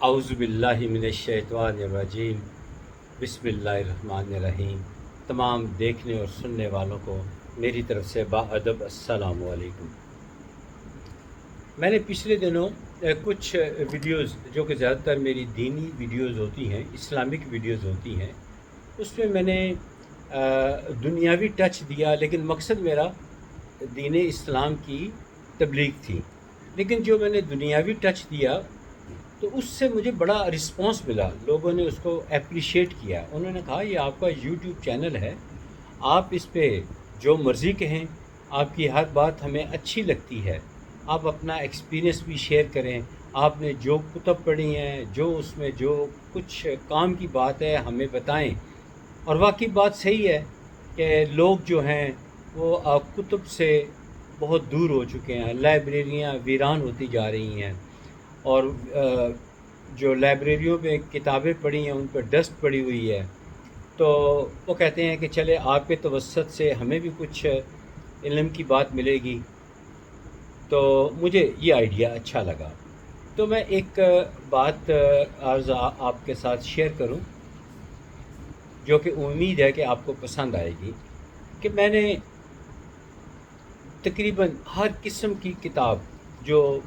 औज़ुबिल्लाहि मिनश्शैतानिर्रजीम बिस्मिल्लाहिर्रहमानिर्रहीम। तमाम देखने और सुनने वालों को मेरी तरफ़ से बाअदब अस्सलामु अलैकुम। मैंने पिछले दिनों कुछ वीडियोज़ जो कि ज़्यादातर मेरी दीनी वीडियोज़ होती हैं, इस्लामिक वीडियोज़ होती हैं, उसमें मैंने दुनियावी टच दिया, लेकिन मकसद मेरा दीन इस्लाम की तबलीग थी। लेकिन जो मैंने दुनियावी टच दिया तो उससे मुझे बड़ा रिस्पांस मिला, लोगों ने उसको एप्रिशिएट किया। उन्होंने कहा ये आपका यूट्यूब चैनल है, आप इस पे जो मर्ज़ी कहें, आपकी हर बात हमें अच्छी लगती है, आप अपना एक्सपीरियंस भी शेयर करें, आपने जो कुतब पढ़ी हैं, जो उसमें जो कुछ काम की बात है हमें बताएं। और वाकई बात सही है कि लोग जो हैं वो कुतब से बहुत दूर हो चुके हैं, लाइब्रेरियाँ वीरान होती जा रही हैं, और जो लाइब्रेरियों में किताबें पड़ी हैं उन पर डस्ट पड़ी हुई है। तो वो कहते हैं कि चले आपके तवस्सुत से हमें भी कुछ इल्म की बात मिलेगी। तो मुझे ये आइडिया अच्छा लगा, तो मैं एक बात आज आपके साथ शेयर करूं जो कि उम्मीद है कि आपको पसंद आएगी। कि मैंने तकरीबन हर किस्म की किताब जो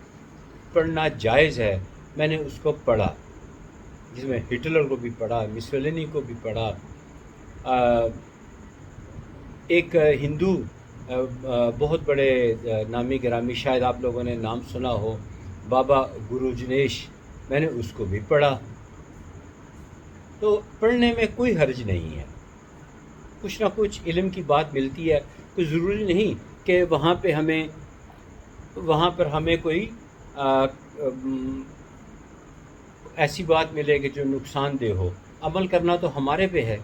पढ़ना जायज़ है मैंने उसको पढ़ा, जिसमें हिटलर को भी पढ़ा, मुसोलिनी को भी पढ़ा। एक हिंदू बहुत बड़े नामी गिरामी, शायद आप लोगों ने नाम सुना हो, बाबा गुरु जनेश, मैंने उसको भी पढ़ा। तो पढ़ने में कोई हर्ज नहीं है, कुछ ना कुछ इल्म की बात मिलती है। कोई ज़रूरी नहीं कि वहाँ पर हमें कोई ऐसी बात मिले कि जो नुकसानदेह हो। अमल करना तो हमारे पे है।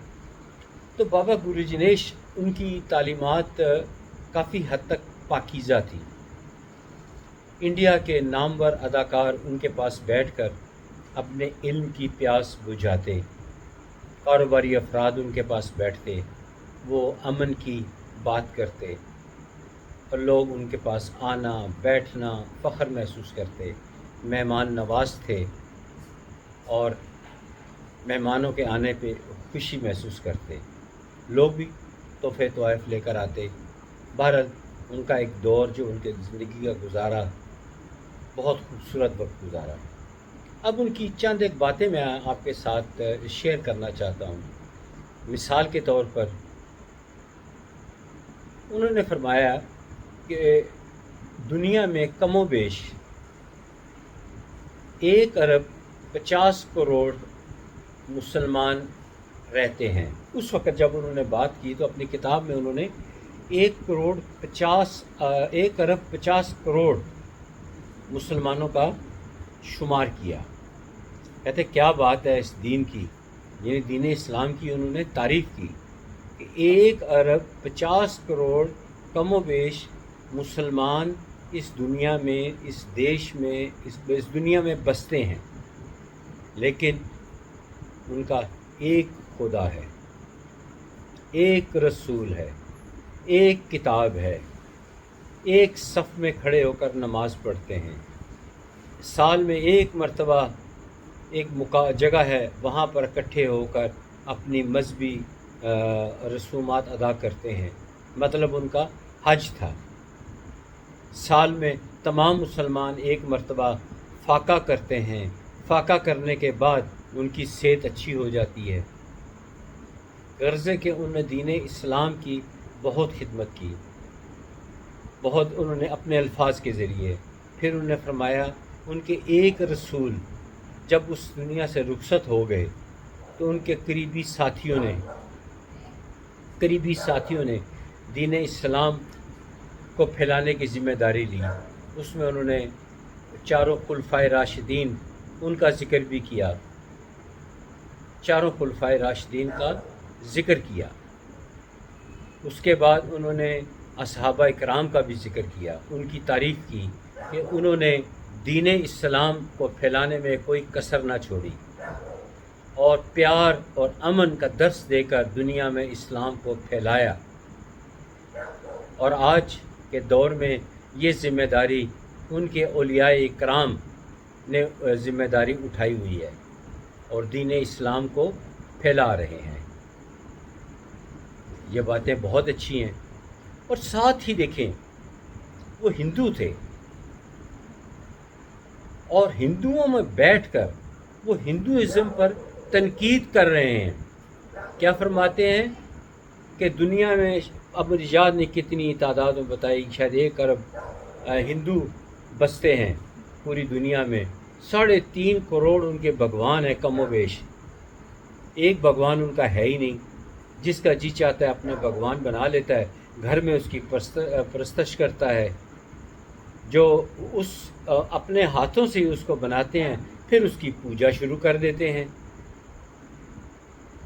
तो बाबा गुरु जनेश, उनकी तालीमात काफ़ी हद तक पाकीज़ा थी। इंडिया के नामवर अदाकार उनके पास बैठकर अपने इल्म की प्यास बुझाते, कारोबारी अफराद उनके पास बैठते, वो अमन की बात करते और लोग उनके पास आना बैठना फ़ख्र महसूस करते। मेहमान नवाज थे और मेहमानों के आने पे खुशी महसूस करते। लोग भी तोहफ़े तोहफ़ लेकर आते। बहरहाल उनका एक दौर जो उनके ज़िंदगी का गुजारा, बहुत खूबसूरत वक्त गुजारा। अब उनकी चंद एक बातें मैं आपके साथ शेयर करना चाहता हूँ। मिसाल के तौर पर उन्होंने फरमाया कि दुनिया में कमोबेश 1 अरब 50 करोड़ मुसलमान रहते हैं। उस वक़्त जब उन्होंने बात की तो अपनी किताब में उन्होंने 1 अरब 50 करोड़ मुसलमानों का शुमार किया। कहते क्या बात है इस दीन की, यानी दीन इस्लाम की उन्होंने तारीफ़ की कि 1 अरब 50 करोड़ कमोबेश मुसलमान इस दुनिया में, इस देश में, इस दुनिया में बसते हैं, लेकिन उनका एक खुदा है, एक रसूल है, एक किताब है, एक सफ़ में खड़े होकर नमाज़ पढ़ते हैं, साल में एक मरतबा एक जगह है वहाँ पर इकट्ठे होकर अपनी मजहबी रसूमात अदा करते हैं। मतलब उनका हज था। साल में तमाम मुसलमान एक मरतबा फ़ाका करते हैं, फ़ाका करने के बाद उनकी सेहत अच्छी हो जाती है। गर्ज़े के उन्होंने दीन इस्लाम की बहुत खिदमत की, बहुत उन्होंने अपने अल्फाज के ज़रिए। फिर उन्होंने फरमाया उनके एक रसूल जब उस दुनिया से रुखसत हो गए तो उनके करीबी साथियों ने दीन इस्लाम को फैलाने की ज़िम्मेदारी ली। उसमें उन्होंने 4 खुलफ़ाए राशिदीन, उनका ज़िक्र भी किया, 4 खुलफ़ाए राशिदीन का ज़िक्र किया। उसके बाद उन्होंने असहाबा इकराम का भी ज़िक्र किया, उनकी तारीफ़ की कि उन्होंने दीन इस्लाम को फैलाने में कोई कसर ना छोड़ी और प्यार और अमन का दर्स देकर दुनिया में इस्लाम को फैलाया। और आज के दौर में ये ज़िम्मेदारी उनके औलियाए इकराम ने ज़िम्मेदारी उठाई हुई है और दीन इस्लाम को फैला रहे हैं। ये बातें बहुत अच्छी हैं। और साथ ही देखें, वो हिंदू थे और हिंदुओं में बैठकर वो हिंदुइज़्म पर तनकीद कर रहे हैं। क्या फरमाते हैं कि दुनिया में, अब मुझे याद नहीं कितनी तादाद में बताई, शायद 1 अरब हिंदू बसते हैं पूरी दुनिया में। 3.5 करोड़ उनके भगवान हैं कम व बेश। एक भगवान उनका है ही नहीं। जिसका जी चाहता है अपना भगवान बना लेता है, घर में उसकी परस्तश करता है, जो उस अपने हाथों से ही उसको बनाते हैं, फिर उसकी पूजा शुरू कर देते हैं।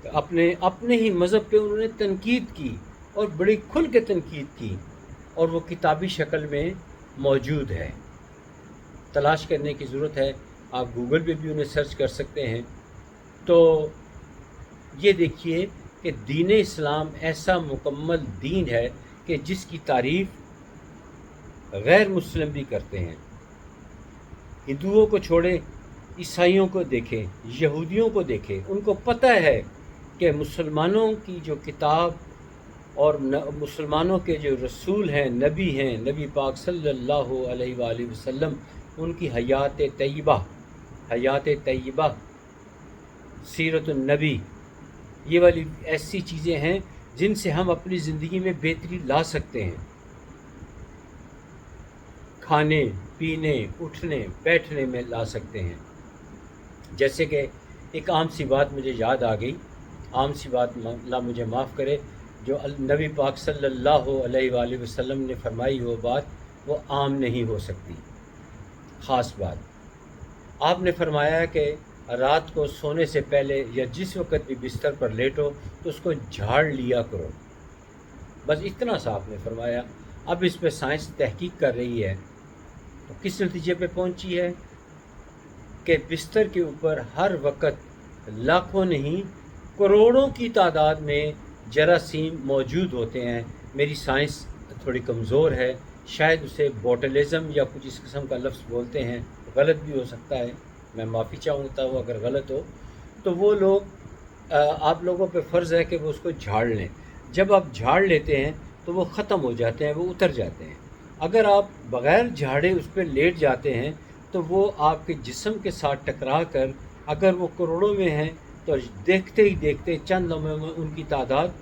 तो अपने ही मज़हब पे उन्होंने तनकीद की और बड़ी खुल के तनकीद की, और वो किताबी शक्ल में मौजूद है। तलाश करने की ज़रूरत है, आप गूगल पे भी उन्हें सर्च कर सकते हैं। तो ये देखिए कि दीन इस्लाम ऐसा मुकम्मल दीन है कि जिसकी तारीफ़ गैर मुस्लिम भी करते हैं। हिंदुओं को छोड़े, ईसाइयों को देखें, यहूदियों को देखें, उनको पता है कि मुसलमानों की जो किताब और मुसलमानों के जो रसूल हैं, नबी पाक सल्लल्लाहु अलैहि वसल्लम, उनकी हयात तय्यबा, सीरतुन नबी, ये वाली ऐसी चीज़ें हैं जिनसे हम अपनी ज़िंदगी में बेहतरी ला सकते हैं। खाने पीने, उठने बैठने में ला सकते हैं। जैसे कि एक आम सी बात मुझे याद आ गई, आम सी बात, अल्लाह मुझे माफ़ करे, जो नबी पाक सल्लल्लाहु अलैहि वसल्लम ने फरमाई वो बात, वो आम नहीं हो सकती, ख़ास बात। आपने फरमाया कि रात को सोने से पहले या जिस वक़्त भी बिस्तर पर लेटो तो उसको झाड़ लिया करो। बस इतना सा आपने फरमाया। अब इस पे साइंस तहकीक कर रही है, तो किस नतीजे पे पहुंची है कि बिस्तर के ऊपर हर वक़्त लाखों नहीं करोड़ों की तादाद में जरासीम मौजूद होते हैं। मेरी साइंस थोड़ी कमज़ोर है, शायद उसे बोटलिज़म या कुछ इस किस्म का लफ्ज़ बोलते हैं, गलत भी हो सकता है, मैं माफ़ी चाहूँगा वो अगर गलत हो। तो वो लोग आप लोगों पे फ़र्ज़ है कि वो उसको झाड़ लें। जब आप झाड़ लेते हैं तो वो ख़त्म हो जाते हैं, वो उतर जाते हैं। अगर आप बग़ैर झाड़े उस पर लेट जाते हैं तो वो आपके जिस्म के साथ टकरा कर, अगर वो करोड़ों में हैं तो देखते ही देखते चंद लम्हों में उनकी तादाद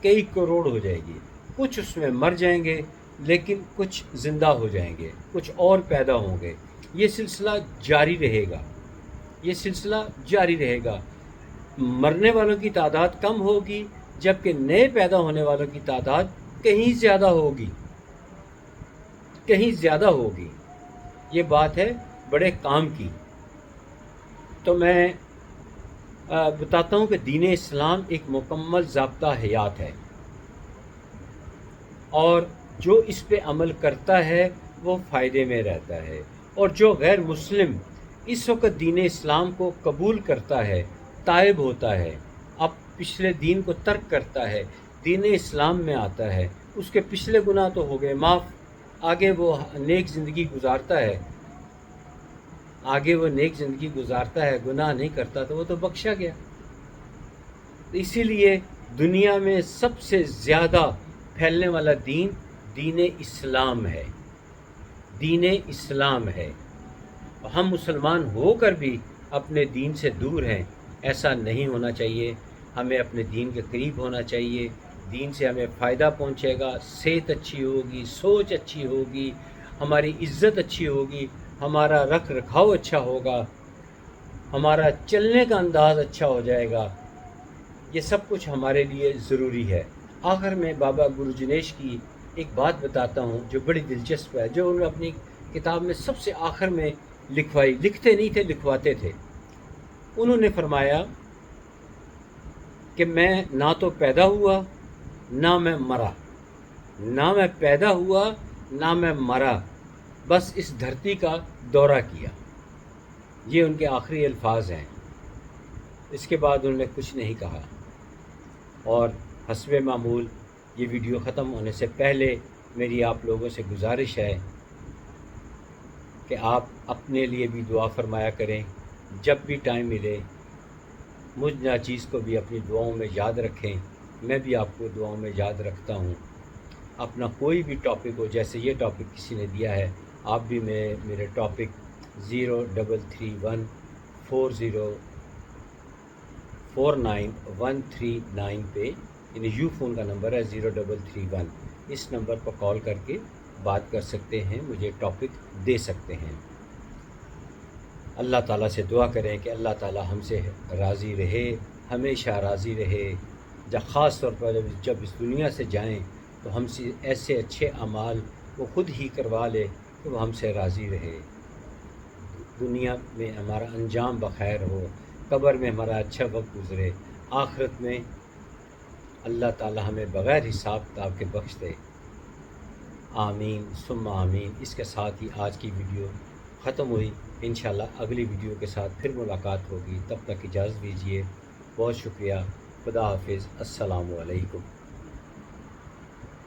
कई करोड़ हो जाएगी। कुछ उसमें मर जाएंगे, लेकिन कुछ ज़िंदा हो जाएंगे, कुछ और पैदा होंगे। ये सिलसिला जारी रहेगा, ये सिलसिला जारी रहेगा। मरने वालों की तादाद कम होगी, जबकि नए पैदा होने वालों की तादाद कहीं ज़्यादा होगी, कहीं ज़्यादा होगी। ये बात है बड़े काम की। तो मैं बताता हूँ कि दीन इस्लाम एक मुकम्मल ज़ाब्ता हयात है, और जो इस पे अमल करता है वो फ़ायदे में रहता है। और जो गैर मुस्लिम इस वक्त दीन इस्लाम को कबूल करता है, ताइब होता है, अब पिछले दीन को तर्क करता है, दीन इस्लाम में आता है, उसके पिछले गुनाह तो हो गए माफ़, आगे वो नेक ज़िंदगी गुजारता है, गुनाह नहीं करता, तो वो तो बख्शा गया। तो इसीलिए दुनिया में सबसे ज़्यादा फैलने वाला दीन दीन इस्लाम है, दीन इस्लाम है। हम मुसलमान होकर भी अपने दीन से दूर हैं, ऐसा नहीं होना चाहिए। हमें अपने दीन के करीब होना चाहिए। दीन से हमें फ़ायदा पहुंचेगा, सेहत अच्छी होगी, सोच अच्छी होगी, हमारी इज़्ज़त अच्छी होगी, हमारा रख रखाव अच्छा होगा, हमारा चलने का अंदाज़ अच्छा हो जाएगा। ये सब कुछ हमारे लिए ज़रूरी है। आखिर में बाबा गुरु जिनेश की एक बात बताता हूँ जो बड़ी दिलचस्प है, जो उन्होंने अपनी किताब में सबसे आखिर में लिखवाई। लिखते नहीं थे, लिखवाते थे। उन्होंने फरमाया कि मैं ना तो पैदा हुआ ना मैं मरा, ना मैं पैदा हुआ ना मैं मरा, बस इस धरती का दौरा किया। ये उनके आखिरी अल्फाज हैं। इसके बाद उन्होंने कुछ नहीं कहा। और हस्बे मामूल ये वीडियो ख़त्म होने से पहले मेरी आप लोगों से गुजारिश है کہ آپ اپنے لیے بھی دعا فرمایا کریں، جب بھی ٹائم ملے مجھ ناچیز کو بھی اپنی دعاؤں میں یاد رکھیں، میں بھی آپ کو دعاؤں میں یاد رکھتا ہوں۔ اپنا کوئی بھی ٹاپک ہو، جیسے یہ ٹاپک کسی نے دیا ہے، آپ بھی میرے ٹاپک 0331404939 پہ، یعنی یو فون کا نمبر ہے 0331، اس نمبر پر کال کر کے بات کر سکتے ہیں، مجھے ٹاپک دے سکتے ہیں۔ اللہ تعالیٰ سے دعا کریں کہ اللہ تعالیٰ ہم سے راضی رہے، ہمیشہ راضی رہے، خاص طور پر جب اس دنیا سے جائیں تو ہم سے ایسے اچھے اعمال وہ خود ہی کروا لے کہ وہ ہم سے راضی رہے، دنیا میں ہمارا انجام بخیر ہو، قبر میں ہمارا اچھا وقت گزرے، آخرت میں اللہ تعالیٰ ہمیں بغیر حساب کتاب کے بخش دے۔ آمین ثم آمین۔ اس کے ساتھ ہی آج کی ویڈیو ختم ہوئی، انشاءاللہ اگلی ویڈیو کے ساتھ پھر ملاقات ہوگی، تب تک اجازت دیجیے، بہت شکریہ، خدا حافظ، السلام علیکم۔